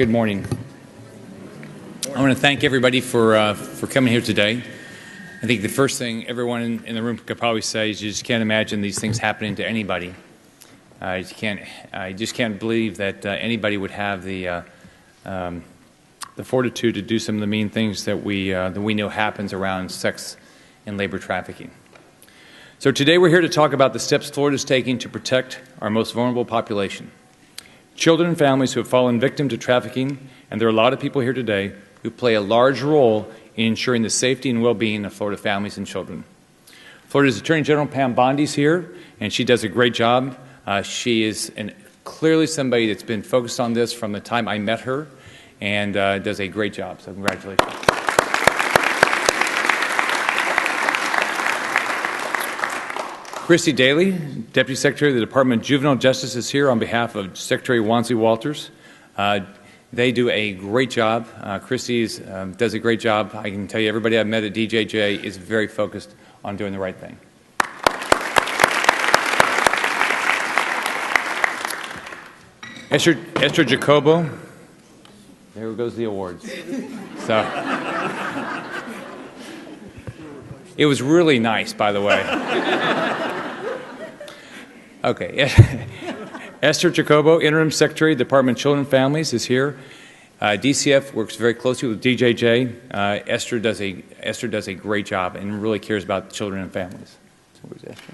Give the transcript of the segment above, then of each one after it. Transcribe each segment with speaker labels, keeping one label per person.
Speaker 1: Good morning. I want to thank everybody for coming here today. I think the first thing everyone in the room could probably say is you just can't imagine these things happening to anybody. I just can't believe that anybody would have the fortitude to do some of the mean things that we know happens around sex and labor trafficking. So today we're here to talk about the steps Florida is taking to protect our most vulnerable population. Children and families who have fallen victim to trafficking, and there are a lot of people here today who play a large role in ensuring the safety and well-being of Florida families and children. Florida's Attorney General Pam Bondi is here, and she does a great job. She is clearly somebody that's been focused on this from the time I met her, and does a great job, so congratulations. Christy Daly, Deputy Secretary of the Department of Juvenile Justice, is here on behalf of Secretary Wansley Walters. They do a great job. Christy does a great job. I can tell you everybody I've met at DJJ is very focused on doing the right thing. Esther Jacobo, there goes the awards. So, it was really nice, by the way. Okay. Esther Jacobo, Interim Secretary, Department of Children and Families, is here. DCF works very closely with DJJ. Esther does a great job and really cares about children and families. So where's Esther?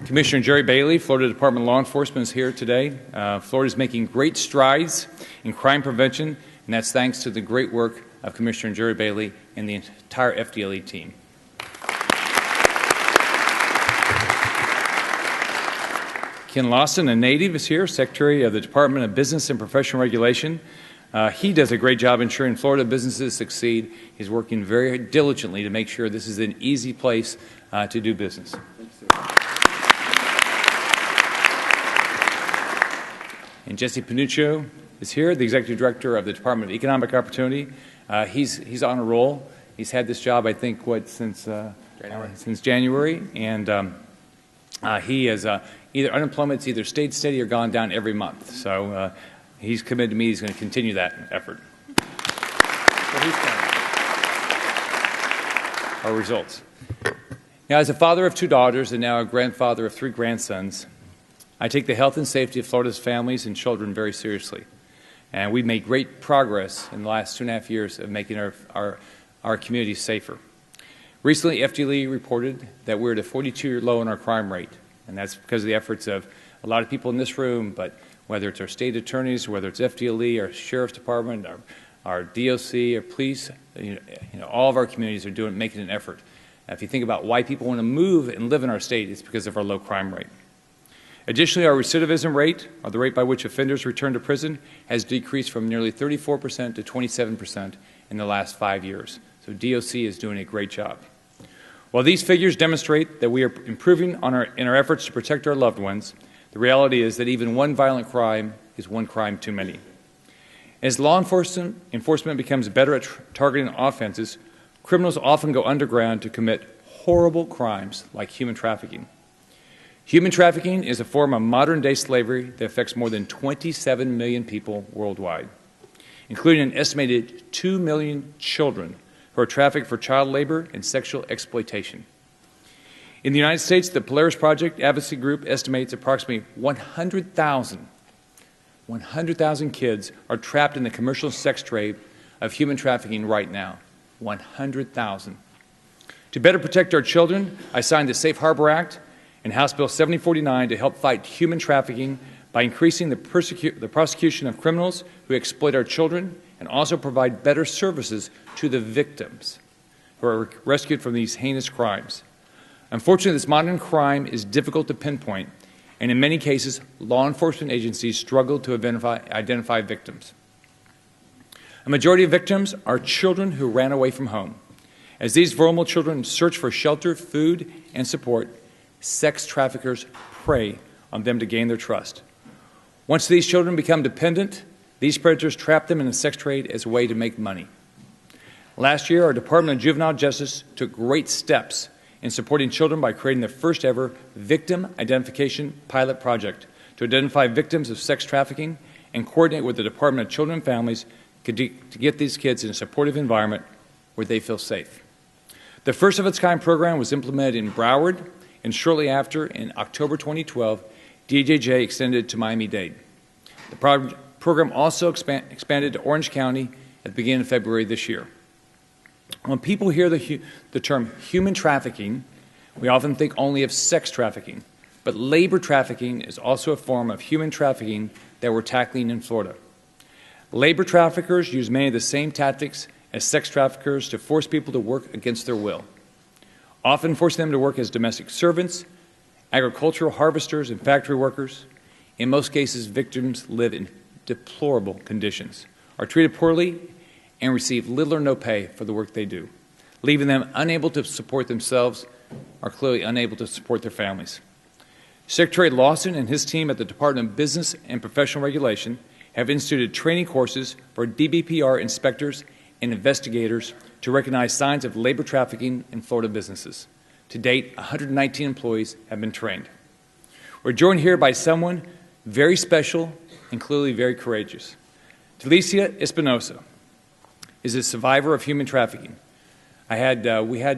Speaker 1: Commissioner Jerry Bailey, Florida Department of Law Enforcement, is here today. Florida is making great strides in crime prevention, and that's thanks to the great work of Commissioner Jerry Bailey and the entire FDLE team. Ken Lawson, a native, is here, Secretary of the Department of Business and Professional Regulation. He does a great job ensuring Florida businesses succeed. He's working very diligently to make sure this is an easy place to do business. And Jesse Panuccio is here, the Executive Director of the Department of Economic Opportunity. He's on a roll. He's had this job, I think, since January, and he is either unemployment's either stayed steady or gone down every month. So he's committed to me. He's going to continue that effort. Our results. Now, as a father of 2 daughters and now a grandfather of 3 grandsons, I take the health and safety of Florida's families and children very seriously. And we've made great progress in the last 2.5 years of making our communities safer. Recently, FDLE reported that we're at a 42-year low in our crime rate, and that's because of the efforts of a lot of people in this room, but whether it's our state attorneys, whether it's FDLE, our Sheriff's Department, our DOC, our police, all of our communities are making an effort. If you think about why people want to move and live in our state, it's because of our low crime rate. Additionally, our recidivism rate, or the rate by which offenders return to prison, has decreased from nearly 34% to 27% in the last 5 years. So DOC is doing a great job. While these figures demonstrate that we are improving in our efforts to protect our loved ones, the reality is that even one violent crime is one crime too many. As law enforcement becomes better at targeting offenses, criminals often go underground to commit horrible crimes like human trafficking. Human trafficking is a form of modern-day slavery that affects more than 27 million people worldwide, including an estimated 2 million children who are trafficked for child labor and sexual exploitation. In the United States, the Polaris Project advocacy group estimates approximately 100,000 kids are trapped in the commercial sex trade of human trafficking right now. 100,000. To better protect our children, I signed the Safe Harbor Act and House Bill 7049 to help fight human trafficking by increasing the prosecution of criminals who exploit our children and also provide better services to the victims who are rescued from these heinous crimes. Unfortunately, this modern crime is difficult to pinpoint, and in many cases, law enforcement agencies struggle to identify victims. A majority of victims are children who ran away from home. As these vulnerable children search for shelter, food, and support, sex traffickers prey on them to gain their trust. Once these children become dependent, these predators trap them in the sex trade as a way to make money. Last year, our Department of Juvenile Justice took great steps in supporting children by creating the first ever victim identification pilot project to identify victims of sex trafficking and coordinate with the Department of Children and Families to get these kids in a supportive environment where they feel safe. The first of its kind program was implemented in Broward, and shortly after, in October 2012, DJJ extended it to Miami-Dade. The program also expanded to Orange County at the beginning of February this year. When people hear the term human trafficking, we often think only of sex trafficking, but labor trafficking is also a form of human trafficking that we're tackling in Florida. Labor traffickers use many of the same tactics as sex traffickers to force people to work against their will, often forcing them to work as domestic servants, agricultural harvesters, and factory workers. In most cases, victims live in deplorable conditions, are treated poorly, and receive little or no pay for the work they do, leaving them unable to support themselves or clearly unable to support their families. Secretary Lawson and his team at the Department of Business and Professional Regulation have instituted training courses for DBPR inspectors and investigators to recognize signs of labor trafficking in Florida businesses. To date, 119 employees have been trained. We're joined here by someone very special and clearly very courageous. Talicia Espinosa is a survivor of human trafficking. We had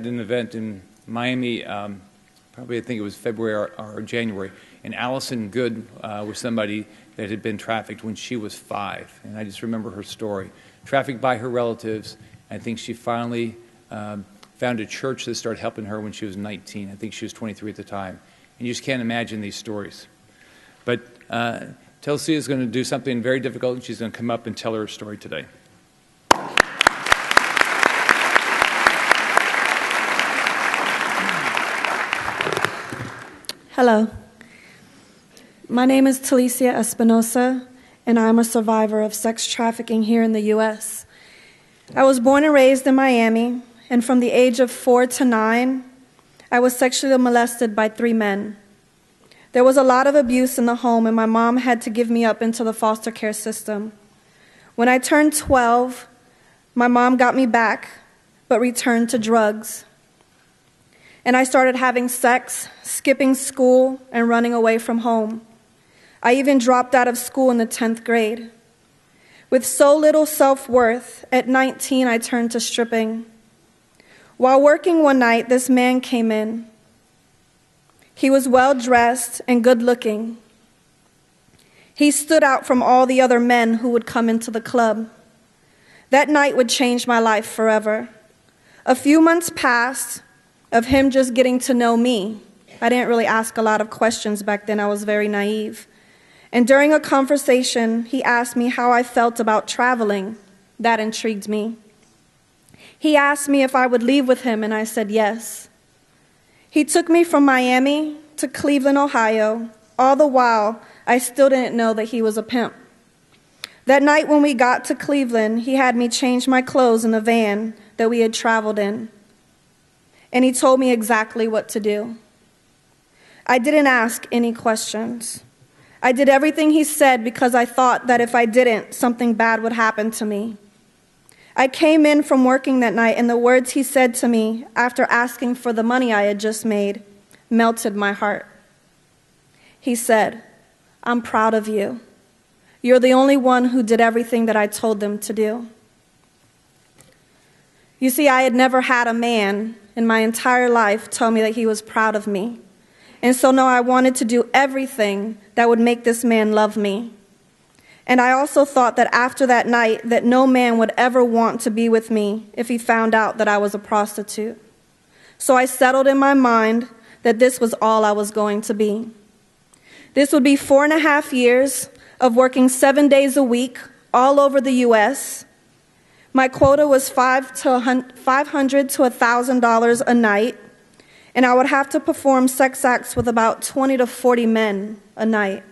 Speaker 1: an event in Miami, probably I think it was February or January, and Allison Good was somebody that had been trafficked when she was 5, and I just remember her story. Trafficked by her relatives. I think she finally found a church that started helping her when she was 19. I think she was 23 at the time. And you just can't imagine these stories. But Talicia is going to do something very difficult, and she's going to come up and tell her story today.
Speaker 2: Hello. My name is Talicia Espinosa, and I'm a survivor of sex trafficking here in the U.S. I was born and raised in Miami, and from the age of 4 to 9, I was sexually molested by 3 men. There was a lot of abuse in the home, and my mom had to give me up into the foster care system. When I turned 12, my mom got me back, but returned to drugs. And I started having sex, skipping school, and running away from home. I even dropped out of school in the 10th grade. With so little self-worth, at 19, I turned to stripping. While working one night, this man came in. He was well-dressed and good-looking. He stood out from all the other men who would come into the club. That night would change my life forever. A few months passed of him just getting to know me. I didn't really ask a lot of questions back then. I was very naive. And during a conversation, he asked me how I felt about traveling. That intrigued me. He asked me if I would leave with him, and I said yes. He took me from Miami to Cleveland, Ohio. All the while, I still didn't know that he was a pimp. That night when we got to Cleveland, he had me change my clothes in the van that we had traveled in. And he told me exactly what to do. I didn't ask any questions. I did everything he said because I thought that if I didn't, something bad would happen to me. I came in from working that night, and the words he said to me after asking for the money I had just made melted my heart. He said, "I'm proud of you. You're the only one who did everything that I told them to do." You see, I had never had a man in my entire life tell me that he was proud of me. And so now I wanted to do everything that would make this man love me. And I also thought that after that night that no man would ever want to be with me if he found out that I was a prostitute. So I settled in my mind that this was all I was going to be. This would be 4.5 years of working 7 days a week all over the U.S. My quota was $500 to $1,000 a night, and I would have to perform sex acts with about 20 to 40 men a night.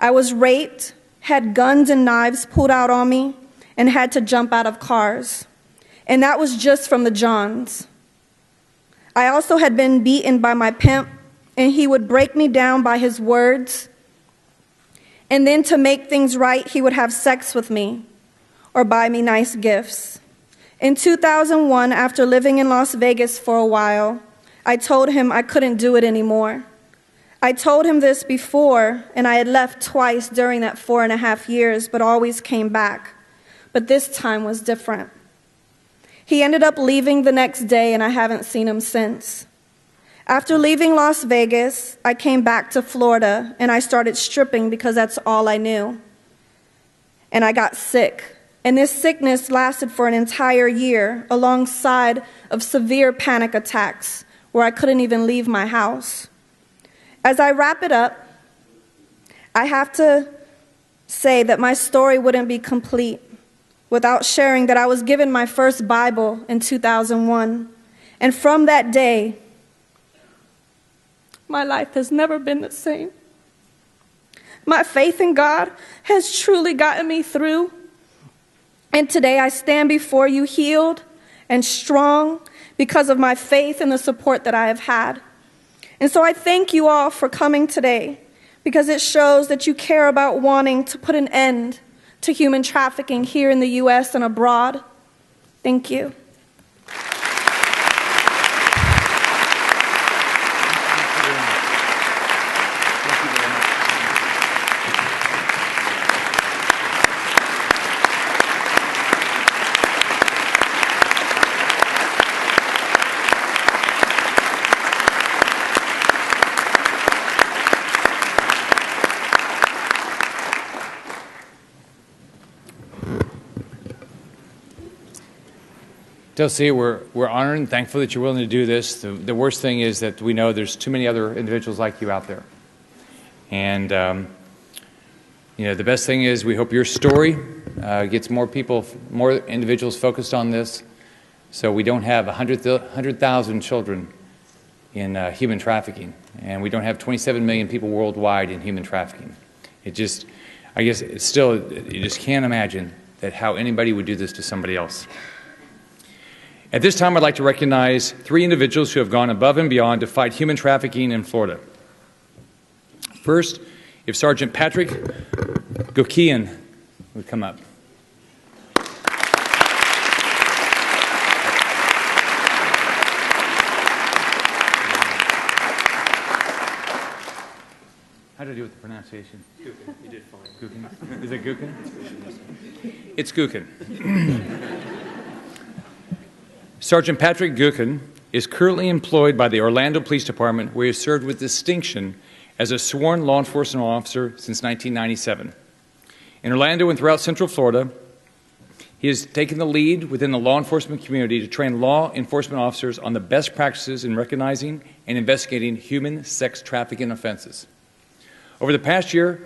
Speaker 2: I was raped, had guns and knives pulled out on me, and had to jump out of cars. And that was just from the Johns. I also had been beaten by my pimp, and he would break me down by his words. And then to make things right, he would have sex with me or buy me nice gifts. In 2001, after living in Las Vegas for a while, I told him I couldn't do it anymore. I told him this before, and I had left twice during that 4.5 years, but always came back. But this time was different. He ended up leaving the next day, and I haven't seen him since. After leaving Las Vegas, I came back to Florida, and I started stripping because that's all I knew. And I got sick. And this sickness lasted for an entire year, alongside of severe panic attacks, where I couldn't even leave my house. As I wrap it up, I have to say that my story wouldn't be complete without sharing that I was given my first Bible in 2001. And from that day, my life has never been the same. My faith in God has truly gotten me through. And today I stand before you healed and strong because of my faith and the support that I have had. And so I thank you all for coming today, because it shows that you care about wanting to put an end to human trafficking here in the U.S. and abroad. Thank you.
Speaker 1: Delcia, we're honored and thankful that you're willing to do this. The worst thing is that we know there's too many other individuals like you out there. And, the best thing is we hope your story gets more people, more individuals focused on this, so we don't have 100,000 children in human trafficking, and we don't have 27 million people worldwide in human trafficking. You just can't imagine that how anybody would do this to somebody else. At this time, I'd like to recognize 3 individuals who have gone above and beyond to fight human trafficking in Florida. First, if Sergeant Patrick Gookian would come up. How did I do with the pronunciation?
Speaker 3: Gookin. You did fine.
Speaker 1: Gookin? Is it Gookin? It's Gookin. Sergeant Patrick Gookin is currently employed by the Orlando Police Department, where he has served with distinction as a sworn law enforcement officer since 1997. In Orlando and throughout Central Florida, he has taken the lead within the law enforcement community to train law enforcement officers on the best practices in recognizing and investigating human sex trafficking offenses. Over the past year,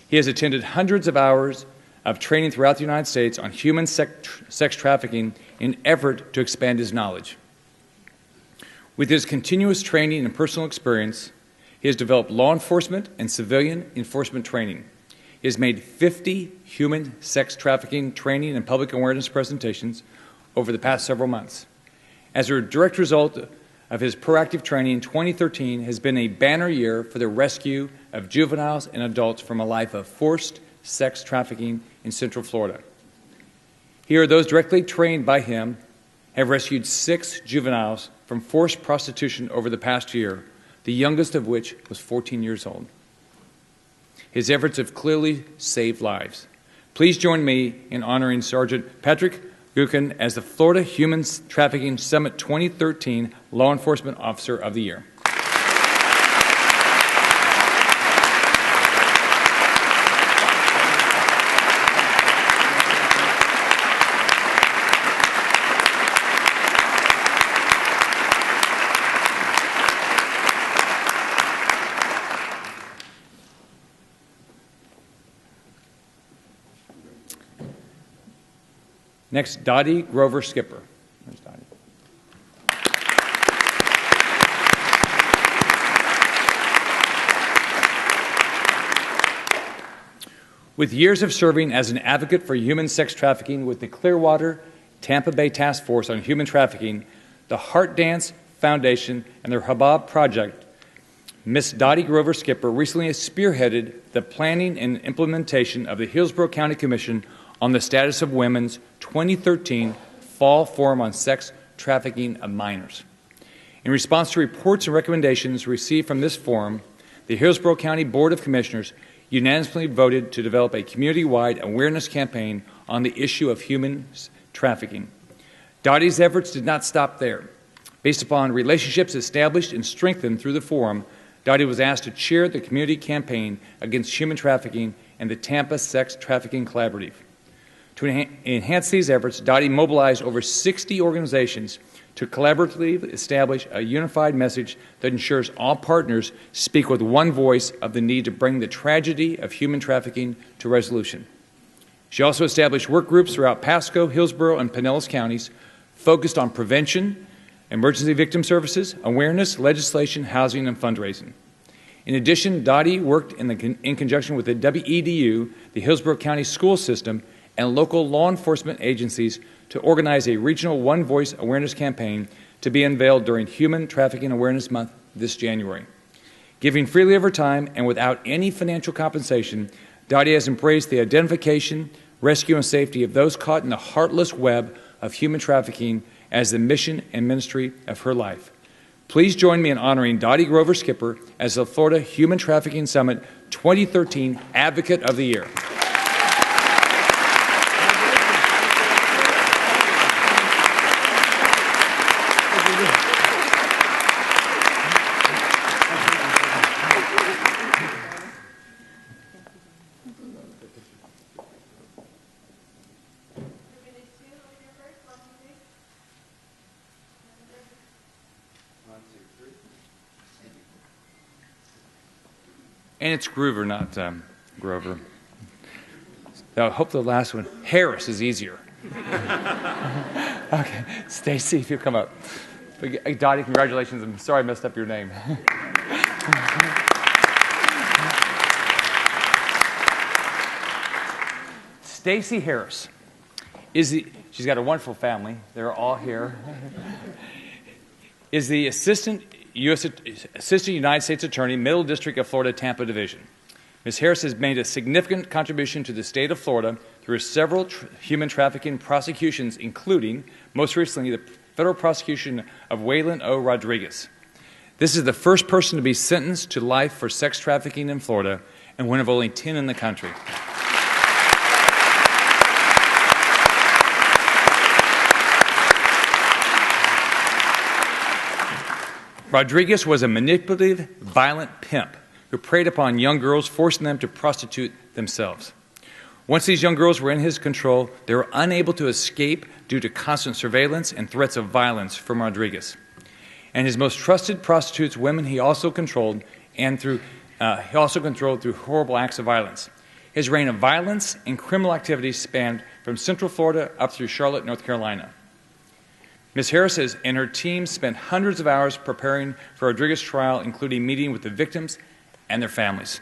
Speaker 1: he has attended hundreds of hours of training throughout the United States on human sex trafficking in an effort to expand his knowledge. With his continuous training and personal experience, he has developed law enforcement and civilian enforcement training. He has made 50 human sex trafficking training and public awareness presentations over the past several months. As a direct result of his proactive training, 2013 has been a banner year for the rescue of juveniles and adults from a life of forced sex trafficking in Central Florida. Here, those directly trained by him have rescued 6 juveniles from forced prostitution over the past year, the youngest of which was 14 years old. His efforts have clearly saved lives. Please join me in honoring Sergeant Patrick Gookin as the Florida Human Trafficking Summit 2013 Law Enforcement Officer of the Year. Next, Dottie Grover Skipper. There's Dottie. With years of serving as an advocate for human sex trafficking with the Clearwater Tampa Bay Task Force on Human Trafficking, the Heart Dance Foundation, and their Habab Project, Miss Dottie Grover Skipper recently spearheaded the planning and implementation of the Hillsborough County Commission on the Status of Women's 2013 Fall Forum on Sex Trafficking of Minors. In response to reports and recommendations received from this forum, the Hillsborough County Board of Commissioners unanimously voted to develop a community-wide awareness campaign on the issue of human trafficking. Dottie's efforts did not stop there. Based upon relationships established and strengthened through the forum, Dottie was asked to chair the community campaign against human trafficking and the Tampa Sex Trafficking Collaborative. To enhance these efforts, Dottie mobilized over 60 organizations to collaboratively establish a unified message that ensures all partners speak with one voice of the need to bring the tragedy of human trafficking to resolution. She also established work groups throughout Pasco, Hillsborough, and Pinellas counties focused on prevention, emergency victim services, awareness, legislation, housing, and fundraising. In addition, Dottie worked in conjunction with the WEDU, the Hillsborough County School System, and local law enforcement agencies to organize a regional One Voice awareness campaign to be unveiled during Human Trafficking Awareness Month this January. Giving freely of her time and without any financial compensation, Dottie has embraced the identification, rescue, and safety of those caught in the heartless web of human trafficking as the mission and ministry of her life. Please join me in honoring Dottie Grover Skipper as the Florida Human Trafficking Summit 2013 Advocate of the Year. And it's Groover, not Grover. I hope the last one, Harris, is easier. Okay, Stacy, if you'll come up. Dottie, congratulations. I'm sorry I messed up your name. Stacy Harris she's got a wonderful family. They're all here. Is the Assistant United States Attorney, Middle District of Florida, Tampa Division. Ms. Harris has made a significant contribution to the state of Florida through several human trafficking prosecutions, including, most recently, the federal prosecution of Waylon O. Rodriguez. This is the first person to be sentenced to life for sex trafficking in Florida and one of only 10 in the country. Rodriguez was a manipulative, violent pimp who preyed upon young girls, forcing them to prostitute themselves. Once these young girls were in his control, they were unable to escape due to constant surveillance and threats of violence from Rodriguez. And his most trusted prostitutes, women, he also controlled through horrible acts of violence. His reign of violence and criminal activity spanned from Central Florida up through Charlotte, North Carolina. Ms. Harris and her team spent hundreds of hours preparing for Rodriguez's trial, including meeting with the victims and their families,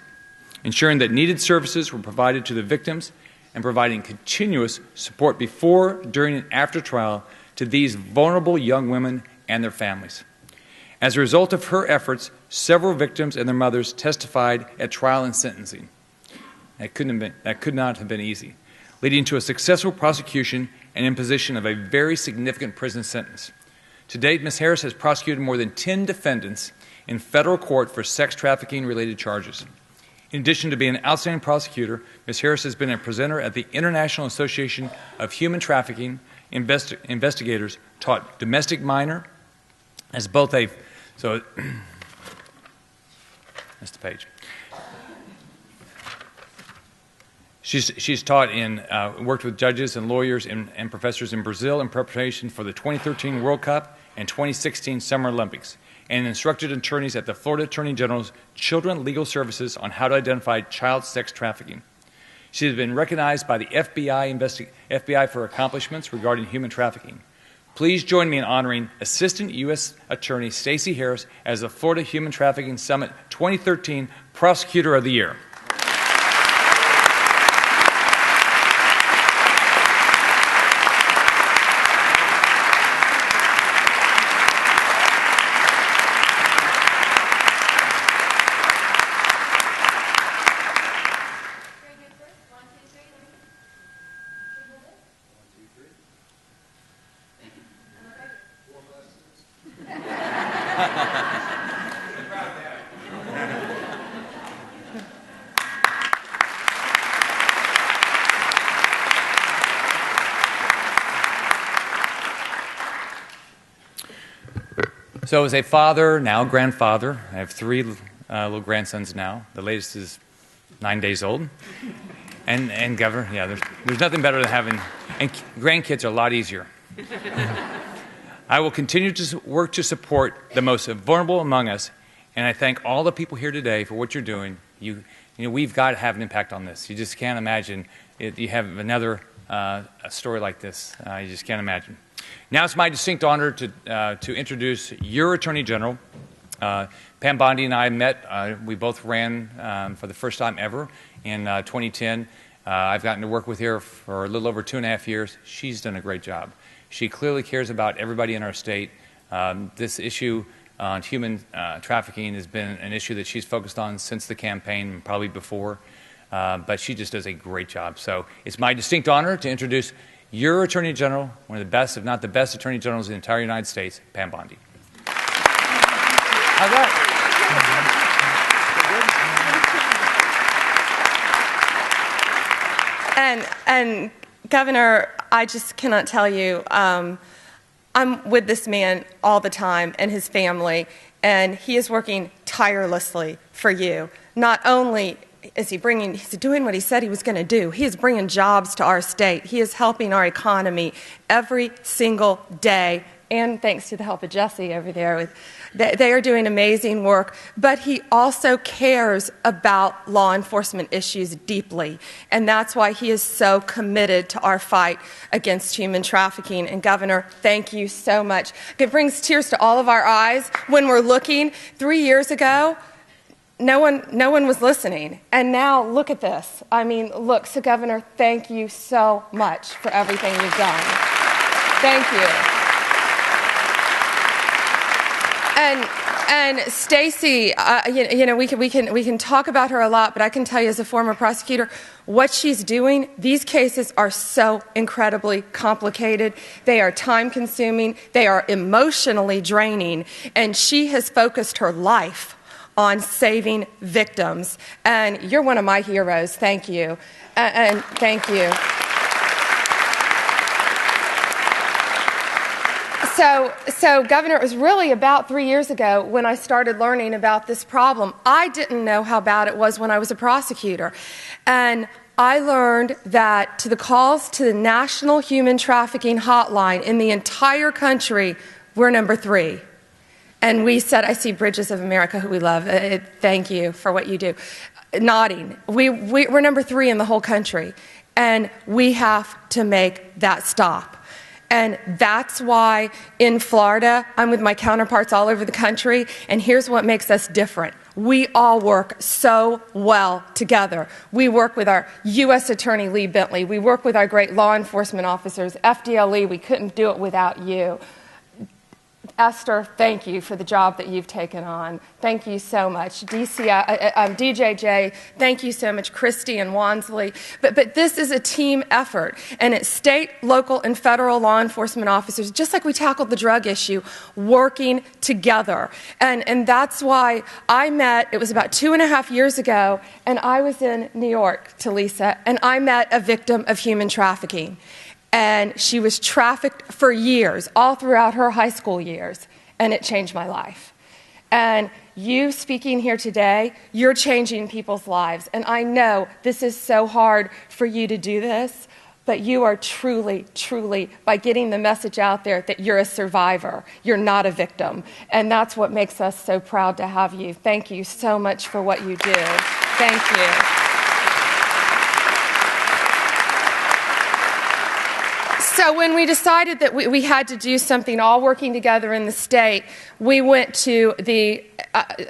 Speaker 1: ensuring that needed services were provided to the victims, and providing continuous support before, during, and after trial to these vulnerable young women and their families. As a result of her efforts, several victims and their mothers testified at trial and sentencing. That could not have been easy, leading to a successful prosecution and imposition of a very significant prison sentence. To date, Ms. Harris has prosecuted more than 10 defendants in federal court for sex trafficking-related charges. In addition to being an outstanding prosecutor, Ms. Harris has been a presenter at the International Association of Human Trafficking Investigators, taught domestic minor as both a... So, that's the page. She's taught worked with judges and lawyers and professors in Brazil in preparation for the 2013 World Cup and 2016 Summer Olympics, and instructed attorneys at the Florida Attorney General's Children Legal Services on how to identify child sex trafficking. She has been recognized by the FBI for accomplishments regarding human trafficking. Please join me in honoring Assistant U.S. Attorney Stacy Harris as the Florida Human Trafficking Summit 2013 Prosecutor of the Year. So as a father, now grandfather, I have three little grandsons now. The latest is 9 days old. And Governor, yeah, there's nothing better than having, and grandkids are a lot easier. I will continue to work to support the most vulnerable among us, and I thank all the people here today for what you're doing. You know, we've got to have an impact on this. You just can't imagine you have another a story like this. You just can't imagine. Now it's my distinct honor to introduce your Attorney General. Pam Bondi and I met. We both ran for the first time ever in 2010. I've gotten to work with her for a little over 2.5 years. She's done a great job. She clearly cares about everybody in our state. This issue on human trafficking has been an issue that she's focused on since the campaign, probably before. But she just does a great job. So it's my distinct honor to introduce your Attorney General, one of the best, if not the best Attorney Generals in the entire United States, Pam Bondi. How's that?
Speaker 3: And Governor, I just cannot tell you, I'm with this man all the time and his family, and he is working tirelessly for you. Not only is he's doing what he said he was going to do. He is bringing jobs to our state. He is helping our economy every single day. And thanks to the help of Jesse over there, they are doing amazing work. But he also cares about law enforcement issues deeply. And that's why he is so committed to our fight against human trafficking. And Governor, thank you so much. It brings tears to all of our eyes when we're looking. 3 years ago, no one was listening. And now look at this. I mean, look, so Governor, thank you so much for everything you've done. Thank you. And Stacey, you know, we can talk about her a lot, but I can tell you as a former prosecutor, what she's doing, these cases are so incredibly complicated. They are time-consuming. They are emotionally draining. And she has focused her life on saving victims. And you're one of my heroes. Thank you. And thank you. So, Governor, it was really about 3 years ago when I started learning about this problem. I didn't know how bad it was when I was a prosecutor. And I learned that to the calls to the National Human Trafficking Hotline in the entire country, we're number 3. And we said, I see Bridges of America, who we love. Thank you for what you do. Nodding. We're number 3 in the whole country. And we have to make that stop. And that's why in Florida, I'm with my counterparts all over the country, and here's what makes us different. We all work so well together. We work with our U.S. Attorney Lee Bentley. We work with our great law enforcement officers. FDLE, we couldn't do it without you. Esther, thank you for the job that you've taken on. Thank you so much. DJJ, thank you so much. Christy and Wansley. But this is a team effort, and it's state, local, and federal law enforcement officers, just like we tackled the drug issue, working together. And that's why I met, it was about 2.5 years ago, and I was in New York, Talisa, and I met a victim of human trafficking. And she was trafficked for years, all throughout her high school years, and it changed my life. And you speaking here today, you're changing people's lives. And I know this is so hard for you to do this, but you are truly, truly, by getting the message out there that you're a survivor, you're not a victim. And that's what makes us so proud to have you. Thank you so much for what you do. Thank you. So when we decided that we had to do something all working together in the state, we went to the,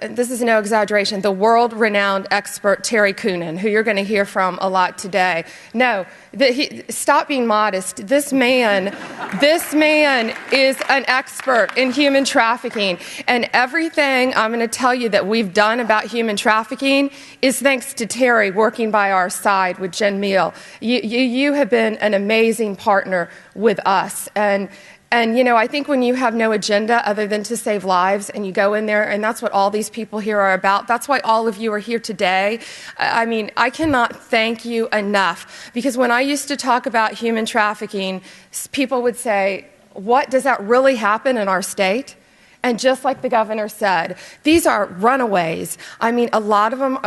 Speaker 3: this is no exaggeration, the world-renowned expert Terry Coonan, who you're going to hear from a lot today. No, stop being modest. This man is an expert in human trafficking, and everything I'm going to tell you that we've done about human trafficking is thanks to Terry working by our side with Jen Meal. You have been an amazing partner with us, and And, you know, I think when you have no agenda other than to save lives and you go in there, and that's what all these people here are about, that's why all of you are here today. I mean, I cannot thank you enough, because when I used to talk about human trafficking, people would say, what, does that really happen in our state? And just like the governor said, these are runaways. I mean, a lot of them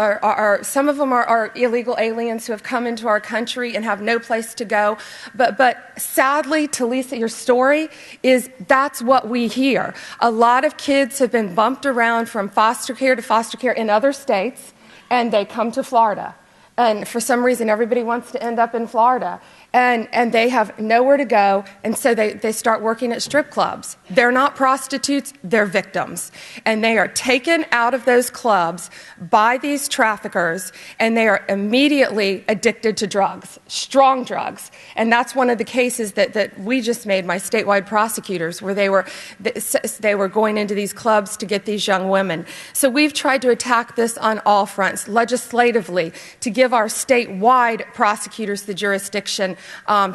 Speaker 3: some of them are illegal aliens who have come into our country and have no place to go. But sadly, Talisa, your story is that's what we hear. A lot of kids have been bumped around from foster care to foster care in other states, and they come to Florida. And for some reason, everybody wants to end up in Florida. And they have nowhere to go, and so they start working at strip clubs. They're not prostitutes, they're victims. And they are taken out of those clubs by these traffickers, and they are immediately addicted to drugs, strong drugs. And that's one of the cases that we just made, my statewide prosecutors, where they were going into these clubs to get these young women. So we've tried to attack this on all fronts, legislatively, to give our statewide prosecutors the jurisdiction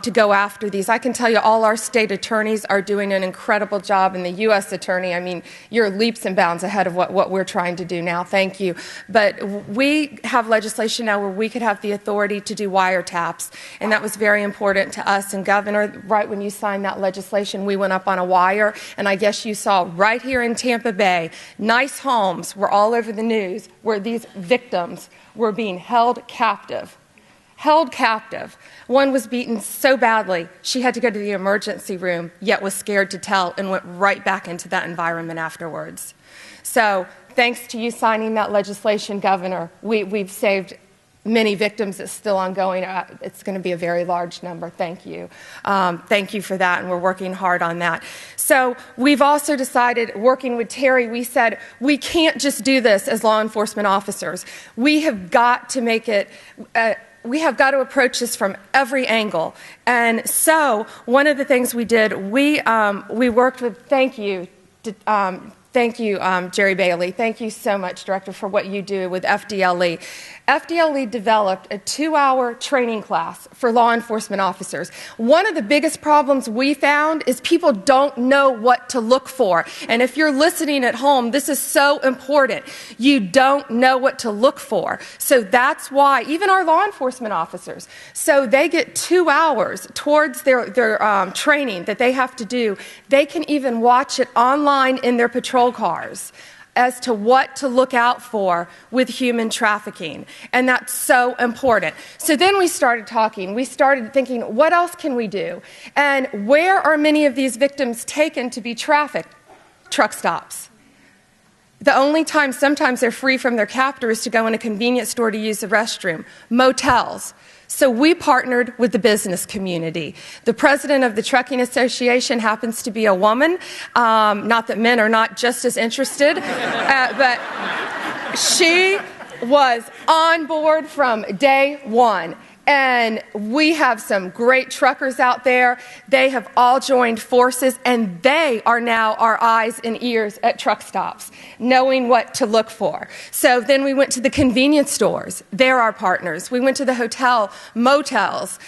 Speaker 3: to go after these. I can tell you all our state attorneys are doing an incredible job, and the U.S. attorney, I mean, you're leaps and bounds ahead of what we're trying to do now. Thank you. But we have legislation now where we could have the authority to do wiretaps, and that was very important to us. And Governor, right when you signed that legislation, we went up on a wire, and I guess you saw right here in Tampa Bay, nice homes were all over the news where these victims were being held captive. Held captive. One was beaten so badly she had to go to the emergency room, yet was scared to tell and went right back into that environment afterwards. So thanks to you signing that legislation, Governor, we've saved many victims. It's still ongoing. It's going to be a very large number. Thank you. Thank you for that, and we're working hard on that. So we've also decided, working with Terry, we said we can't just do this as law enforcement officers. We have got to make it we have got to approach this from every angle. And so one of the things we did, we worked with, thank you, Jerry Bailey. Thank you so much, Director, for what you do with FDLE. FDLE developed a 2-hour training class for law enforcement officers. One of the biggest problems we found is people don't know what to look for. And if you're listening at home, this is so important. You don't know what to look for. So that's why, even our law enforcement officers, so they get 2 hours towards their training that they have to do. They can even watch it online in their patrol cars as to what to look out for with human trafficking. And that's so important. So then we started talking. We started thinking, what else can we do? And where are many of these victims taken to be trafficked? Truck stops. The only time sometimes they're free from their captor is to go in a convenience store to use the restroom. Motels. So we partnered with the business community. The president of the Trucking Association happens to be a woman. Not that men are not just as interested, but she was on board from day one. And we have some great truckers out there. They have all joined forces, and they are now our eyes and ears at truck stops, knowing what to look for. So then we went to the convenience stores. They're our partners. We went to the hotel, motels,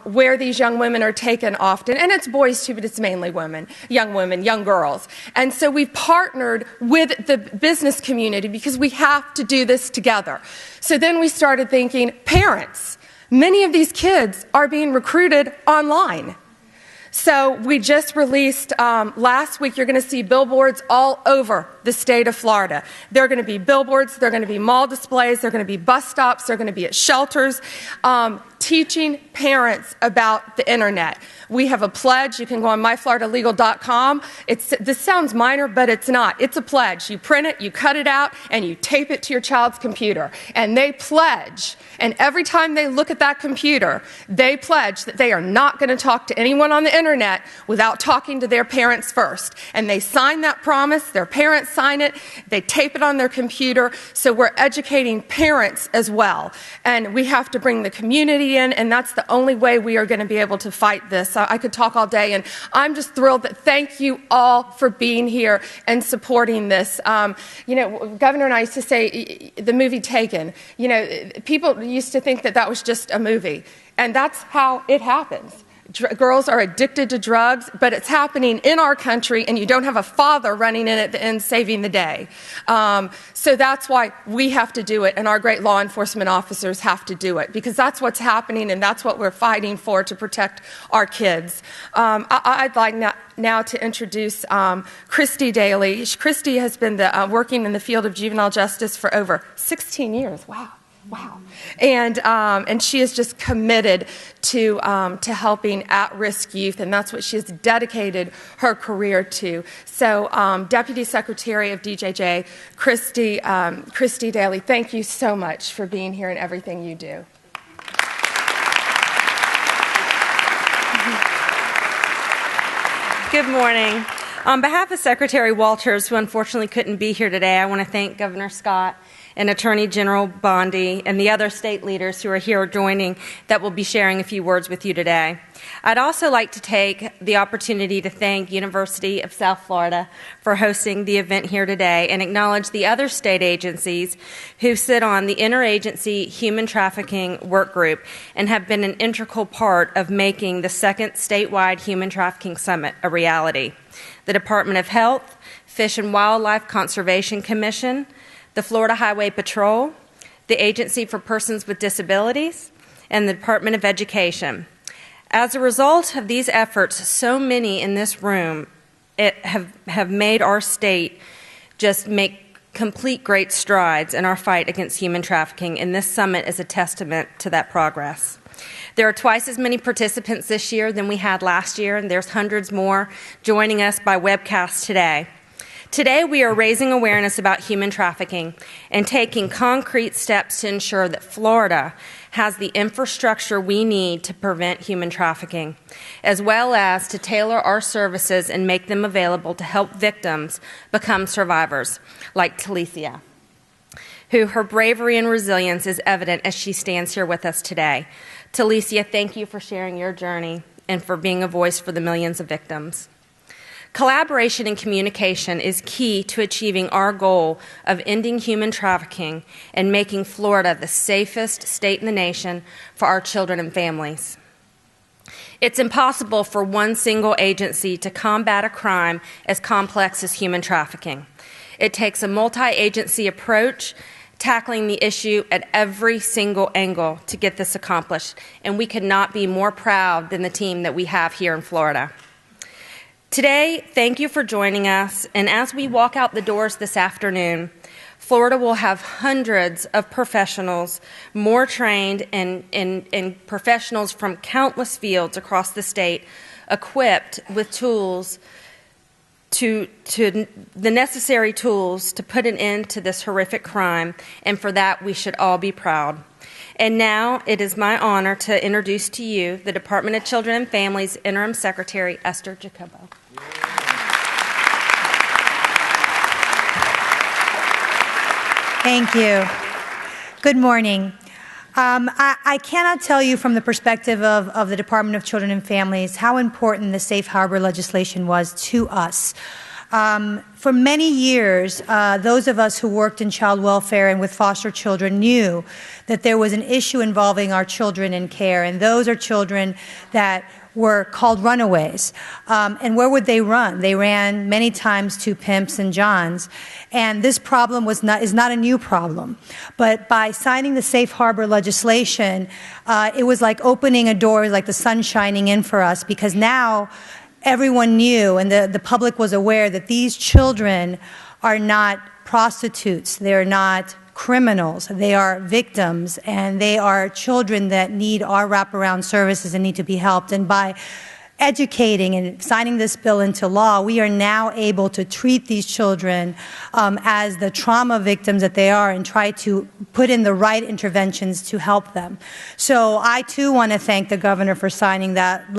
Speaker 3: where these young women are taken often. And it's boys too, but it's mainly women, young girls. And so we've partnered with the business community because we have to do this together. So then we started thinking, parents. Many of these kids are being recruited online. So we just released, last week, you're going to see billboards all over the state of Florida. There are going to be billboards, there are going to be mall displays, there are going to be bus stops, there are going to be at shelters, teaching parents about the internet. We have a pledge. You can go on myfloridalegal.com. This sounds minor, but it's not. It's a pledge. You print it, you cut it out, and you tape it to your child's computer. And they pledge. And every time they look at that computer, they pledge that they are not going to talk to anyone on the internet without talking to their parents first. And they sign that promise. Their parents sign it. They tape it on their computer. So we're educating parents as well. And we have to bring the community in, and that's the only way we are going to be able to fight this. I could talk all day, and I'm just thrilled that thank you all for being here and supporting this. Governor and I used to say the movie Taken. People used to think that was just a movie, and that's how it happens. Girls are addicted to drugs, but it's happening in our country, and you don't have a father running in at the end saving the day. So that's why we have to do it, and our great law enforcement officers have to do it, because that's what's happening, and that's what we're fighting for, to protect our kids. I'd like now to introduce Christy Daly. Christy has been working in the field of juvenile justice for over 16 years. Wow. Wow. And she is just committed to helping at-risk youth, and that's what she has dedicated her career to. So Deputy Secretary of DJJ, Christy Daly, thank you so much for being here and everything you do.
Speaker 4: Good morning. On behalf of Secretary Walters, who unfortunately couldn't be here today, I want to thank Governor Scott and Attorney General Bondi and the other state leaders who are here joining that will be sharing a few words with you today. I'd also like to take the opportunity to thank University of South Florida for hosting the event here today and acknowledge the other state agencies who sit on the Interagency Human Trafficking Work Group and have been an integral part of making the second statewide Human Trafficking Summit a reality. The Department of Health, Fish and Wildlife Conservation Commission, the Florida Highway Patrol, the Agency for Persons with Disabilities, and the Department of Education. As a result of these efforts, so many in this room have made our state just make complete great strides in our fight against human trafficking, and this summit is a testament to that progress. There are twice as many participants this year than we had last year, and there's hundreds more joining us by webcast today. Today, we are raising awareness about human trafficking and taking concrete steps to ensure that Florida has the infrastructure we need to prevent human trafficking, as well as to tailor our services and make them available to help victims become survivors, like Talicia, who her bravery and resilience is evident as she stands here with us today. Talicia, thank you for sharing your journey and for being a voice for the millions of victims. Collaboration and communication is key to achieving our goal of ending human trafficking and making Florida the safest state in the nation for our children and families. It's impossible for one single agency to combat a crime as complex as human trafficking. It takes a multi-agency approach, tackling the issue at every single angle to get this accomplished, and we could not be more proud than the team that we have here in Florida. Today, thank you for joining us, and as we walk out the doors this afternoon, Florida will have hundreds of professionals, more trained and professionals from countless fields across the state, equipped with tools to the necessary tools to put an end to this horrific crime, and for that we should all be proud. And now it is my honor to introduce to you the Department of Children and Families Interim Secretary Esther Jacobo.
Speaker 5: Thank you. Good morning. I cannot tell you from the perspective of the Department of Children and Families how important the safe harbor legislation was to us. For many years, those of us who worked in child welfare and with foster children knew that there was an issue involving our children in care, and those are children that were called runaways. And where would they run? They ran many times to pimps and johns. And this problem is not a new problem. But by signing the safe harbor legislation, it was like opening a door, like the sun shining in for us, because now everyone knew and the public was aware that these children are not prostitutes. They're not criminals. They are victims, and they are children that need our wraparound services and need to be helped. And by educating and signing this bill into law, we are now able to treat these children as the trauma victims that they are and try to put in the right interventions to help them. So I too want to thank the governor for signing that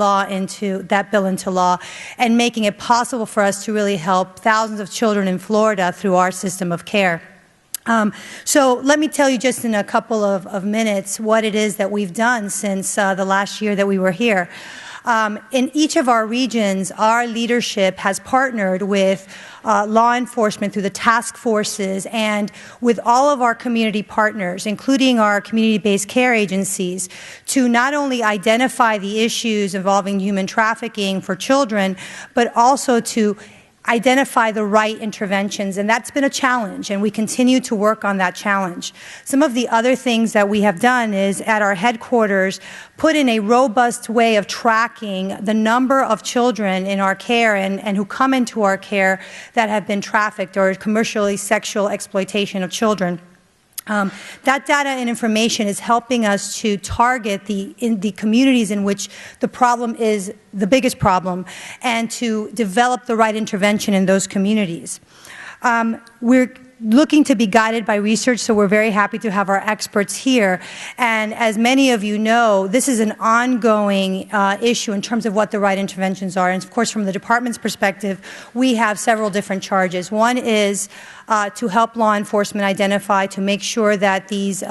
Speaker 5: bill into law and making it possible for us to really help thousands of children in Florida through our system of care. So let me tell you just in a couple of minutes what it is that we've done since the last year that we were here. In each of our regions, our leadership has partnered with law enforcement through the task forces and with all of our community partners, including our community-based care agencies, to not only identify the issues involving human trafficking for children, but also to identify the right interventions, and that's been a challenge, and we continue to work on that challenge. Some of the other things that we have done is at our headquarters put in a robust way of tracking the number of children in our care and who come into our care that have been trafficked or commercially sexual exploitation of children. That data and information is helping us to target the communities in which the problem is the biggest problem and to develop the right intervention in those communities. We're looking to be guided by research, so we're very happy to have our experts here. And as many of you know, this is an ongoing issue in terms of what the right interventions are. And of course, from the department's perspective, we have several different charges. One is to help law enforcement identify, to make sure that these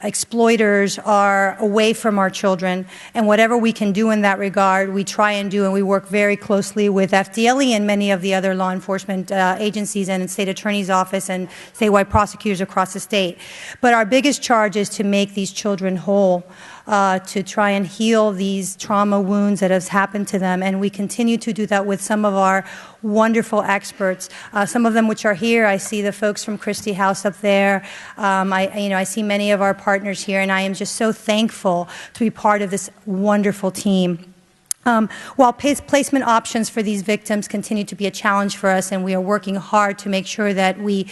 Speaker 5: exploiters are away from our children, and whatever we can do in that regard, we try and do, and we work very closely with FDLE and many of the other law enforcement agencies and state attorney's office and statewide prosecutors across the state. But our biggest charge is to make these children whole, to try and heal these trauma wounds that have happened to them, and we continue to do that with some of our wonderful experts, some of them which are here. I see the folks from Christie House up there. I see many of our partners here, and I am just so thankful to be part of this wonderful team. While placement options for these victims continue to be a challenge for us, and we are working hard to make sure that we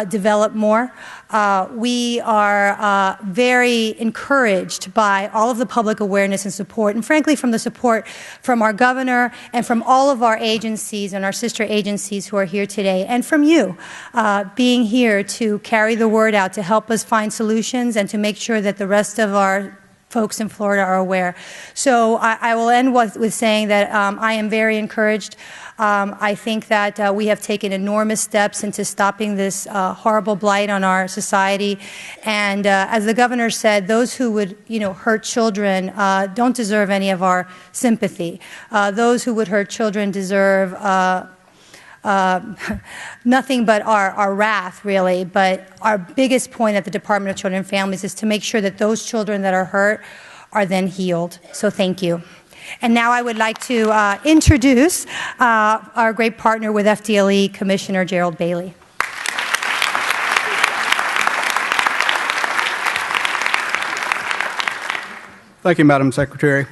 Speaker 5: develop more, we are very encouraged by all of the public awareness and support, and frankly from the support from our governor and from all of our agencies and our sister agencies who are here today, and from you being here to carry the word out, to help us find solutions and to make sure that the rest of our folks in Florida are aware. So I will end with saying that I am very encouraged. I think that we have taken enormous steps into stopping this horrible blight on our society. And as the governor said, those who would, hurt children don't deserve any of our sympathy. Those who would hurt children deserve nothing but our wrath, really. But our biggest point at the Department of Children and Families is to make sure that those children that are hurt are then healed. So thank you. And now I would like to introduce our great partner with FDLE, Commissioner Gerald Bailey.
Speaker 6: Thank you, Madam Secretary.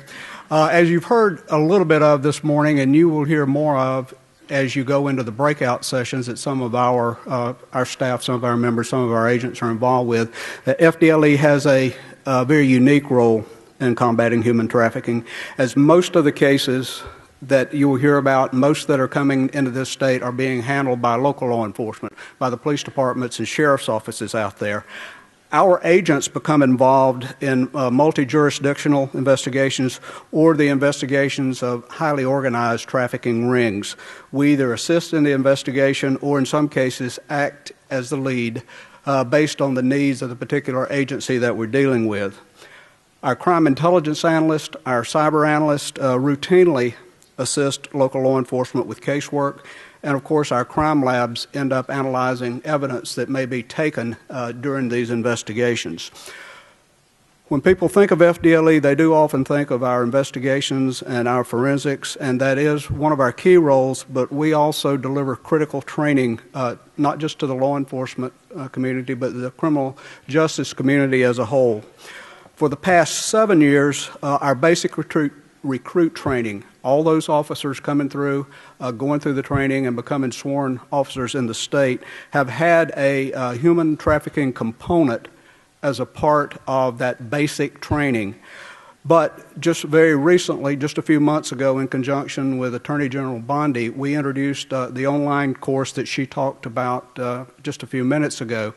Speaker 6: As you've heard a little bit of this morning, and you will hear more of as you go into the breakout sessions that some of our staff, some of our members, some of our agents are involved with, that FDLE has a very unique role in combating human trafficking, as most of the cases that you will hear about, most that are coming into this state, are being handled by local law enforcement, by the police departments and sheriff's offices out there. Our agents become involved in multi-jurisdictional investigations or the investigations of highly organized trafficking rings. We either assist in the investigation or in some cases act as the lead based on the needs of the particular agency that we're dealing with. Our crime intelligence analysts, our cyber analysts routinely assist local law enforcement with casework. And of course, our crime labs end up analyzing evidence that may be taken during these investigations. When people think of FDLE, they do often think of our investigations and our forensics, and that is one of our key roles, but we also deliver critical training, not just to the law enforcement community, but the criminal justice community as a whole. For the past 7 years, our basic recruit training, all those officers coming through, going through the training and becoming sworn officers in the state, have had a human trafficking component as a part of that basic training. But just very recently, just a few months ago, in conjunction with Attorney General Bondi, we introduced the online course that she talked about just a few minutes ago.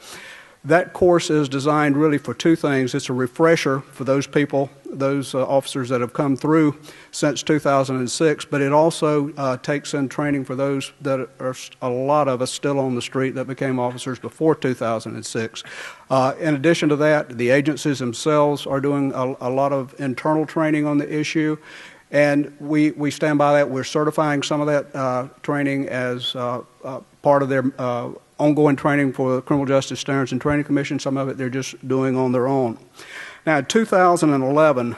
Speaker 6: That course is designed really for two things. It's a refresher for those people, those officers that have come through since 2006, but it also takes in training for those that are a lot of us still on the street that became officers before 2006. In addition to that, the agencies themselves are doing a lot of internal training on the issue. And we stand by that. We're certifying some of that training as part of their ongoing training for the Criminal Justice Standards and Training Commission. Some of it they're just doing on their own. Now, in 2011,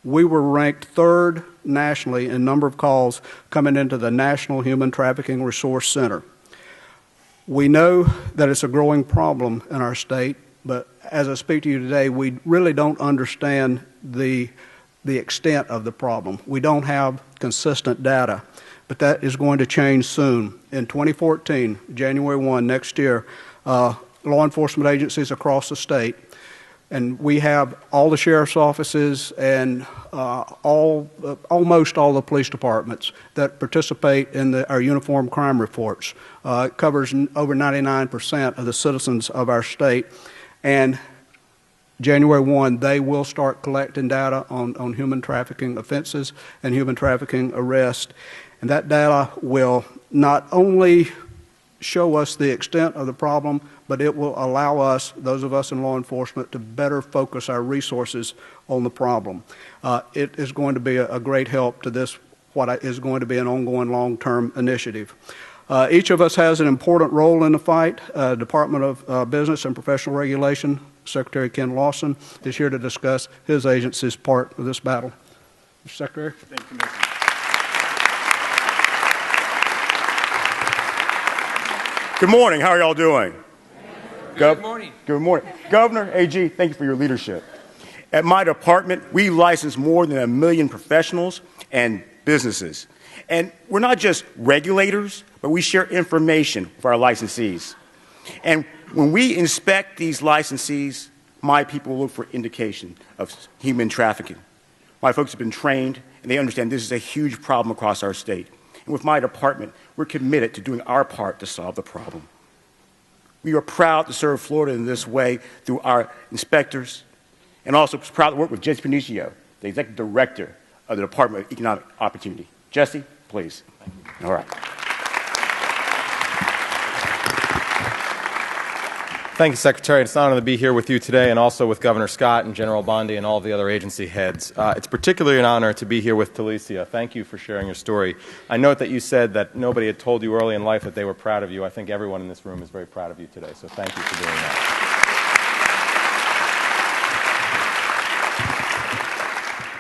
Speaker 6: we were ranked third nationally in number of calls coming into the National Human Trafficking Resource Center. We know that it's a growing problem in our state, but as I speak to you today, we really don't understand the extent of the problem. We don't have consistent data, but that is going to change soon. In 2014, January 1 next year, law enforcement agencies across the state, and we have all the sheriff's offices and almost all the police departments that participate in our uniform crime reports. It covers over 99% of the citizens of our state. And January 1, they will start collecting data on human trafficking offenses and human trafficking arrests. And that data will not only show us the extent of the problem, but it will allow us, those of us in law enforcement, to better focus our resources on the problem. It is going to be a great help to this, what is going to be an ongoing long-term initiative. Each of us has an important role in the fight. Department of Business and Professional Regulation, Secretary Ken Lawson is here to discuss his agency's part of this battle. Mr. Secretary.
Speaker 7: Thank you, Commissioner. Good morning. How are y'all doing?
Speaker 1: Good morning.
Speaker 7: Good morning. Governor, AG, thank you for your leadership. At my department, we license more than 1 million professionals and businesses. And we're not just regulators, but we share information with our licensees. And when we inspect these licensees, my people look for indication of human trafficking. My folks have been trained, and they understand this is a huge problem across our state. And with my department, we're committed to doing our part to solve the problem. We are proud to serve Florida in this way through our inspectors, and also proud to work with Jesse Panicio, the Executive Director of the Department of Economic Opportunity. Jesse, please. All right.
Speaker 8: Thank you, Secretary. It's an honor to be here with you today and also with Governor Scott and General Bondi and all of the other agency heads. It's particularly an honor to be here with Talicia. Thank you for sharing your story. I note that you said that nobody had told you early in life that they were proud of you. I think everyone in this room is very proud of you today, so thank you for doing that.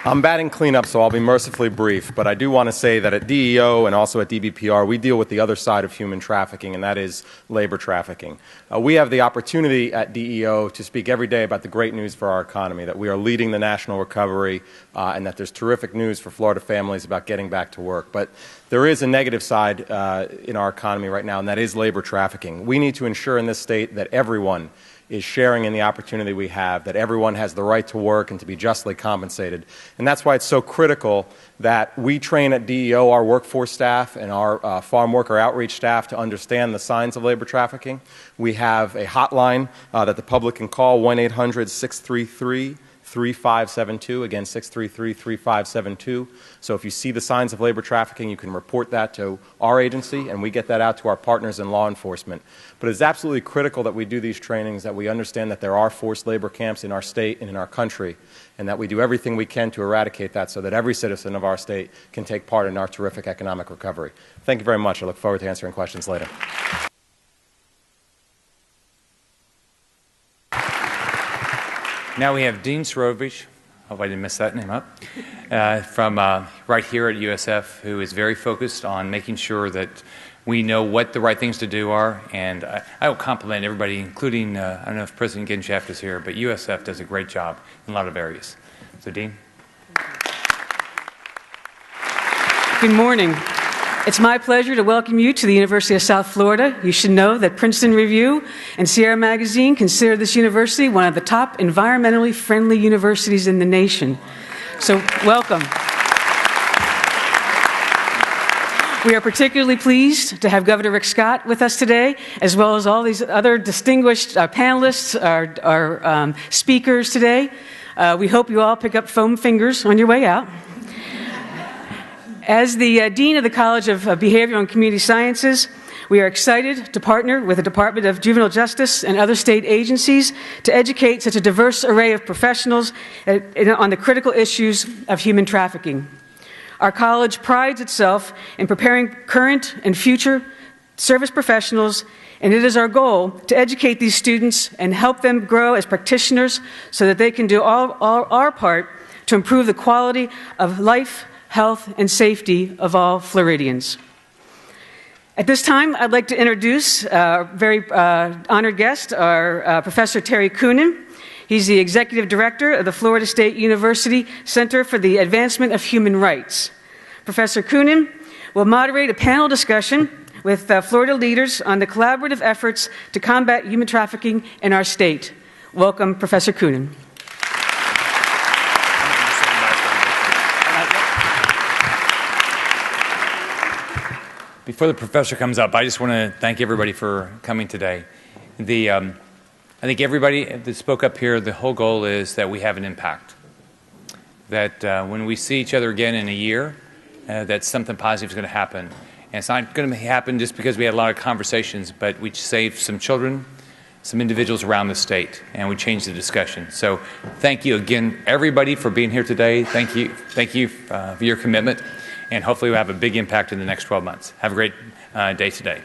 Speaker 8: I'm batting cleanup, so I'll be mercifully brief, but I do want to say that at DEO and also at DBPR, we deal with the other side of human trafficking, and that is labor trafficking. We have the opportunity at DEO to speak every day about the great news for our economy, that we are leading the national recovery, and that there's terrific news for Florida families about getting back to work. But there is a negative side in our economy right now, and that is labor trafficking. We need to ensure in this state that everyone is sharing in the opportunity we have, that everyone has the right to work and to be justly compensated. And that's why it's so critical that we train at DEO our workforce staff and our farm worker outreach staff to understand the signs of labor trafficking. We have a hotline that the public can call, 1-800-633-3572, again, 633-3572. So if you see the signs of labor trafficking, you can report that to our agency, and we get that out to our partners in law enforcement. But it's absolutely critical that we do these trainings, that we understand that there are forced labor camps in our state and in our country, and that we do everything we can to eradicate that so that every citizen of our state can take part in our terrific economic recovery. Thank you very much. I look forward to answering questions later.
Speaker 1: Now we have Dean Srovich, hope I didn't mess that name up, from right here at USF, who is very focused on making sure that we know what the right things to do are. And I will compliment everybody, including, I don't know if President Ginshaft is here, but USF does a great job in a lot of areas. So, Dean.
Speaker 9: Good morning. It's my pleasure to welcome you to the University of South Florida. You should know that Princeton Review and Sierra Magazine consider this university one of the top environmentally friendly universities in the nation. So, welcome. We are particularly pleased to have Governor Rick Scott with us today, as well as all these other distinguished panelists, our speakers today. We hope you all pick up foam fingers on your way out. As the Dean of the College of Behavioral and Community Sciences, we are excited to partner with the Department of Juvenile Justice and other state agencies to educate such a diverse array of professionals on the critical issues of human trafficking. Our college prides itself in preparing current and future service professionals, and it is our goal to educate these students and help them grow as practitioners so that they can do all our part to improve the quality of life, health, and safety of all Floridians. At this time, I'd like to introduce our very honored guest, our Professor Terry Koonin. He's the Executive Director of the Florida State University Center for the Advancement of Human Rights. Professor Koonin will moderate a panel discussion with Florida leaders on the collaborative efforts to combat human trafficking in our state. Welcome, Professor Koonin.
Speaker 1: Before the professor comes up, I just want to thank everybody for coming today. I think everybody that spoke up here, the whole goal is that we have an impact. That when we see each other again in a year, that something positive is going to happen. And it's not going to happen just because we had a lot of conversations, but we saved some children, some individuals around the state, and we changed the discussion. So thank you again, everybody, for being here today. Thank you for your commitment, and hopefully we'll have a big impact in the next 12 months. Have a great day today.